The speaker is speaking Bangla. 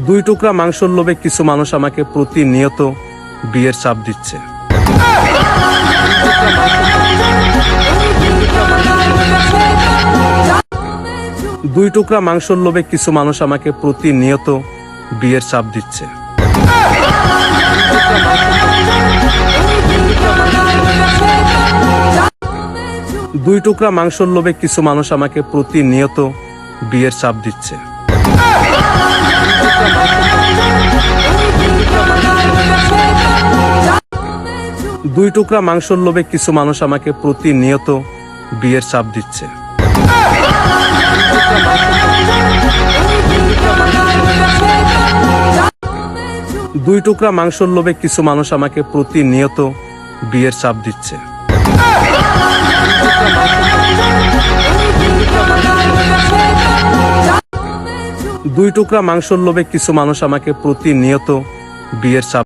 দুই টুকরা মাংসের লোভে কিছু মানুষ আমাকে প্রতিনিয়ত বিয়ের চাপ দিচ্ছে। দুই টুকরা মাংসের লোভে কিছু মানুষ আমাকে প্রতিনিয়ত বিয়ের চাপ দিচ্ছে। দুই টুকরা মাংসের লোভে কিছু মানুষ আমাকে প্রতিনিয়ত বিয়ের চাপ দিচ্ছে। দুই টুকরা মাংসের লোভে কিছু মানুষ আমাকে প্রতিনিয়ত বিয়ের চাপ দিচ্ছে। দুই টুকরা মাংসের লোভে কিছু মানুষ আমাকে প্রতিনিয়ত বিয়ের চাপ দিচ্ছে। দুই টুকরা মাংসের লোভে কিছু মানুষ আমাকে প্রতিনিয়ত বিয়ের চাপ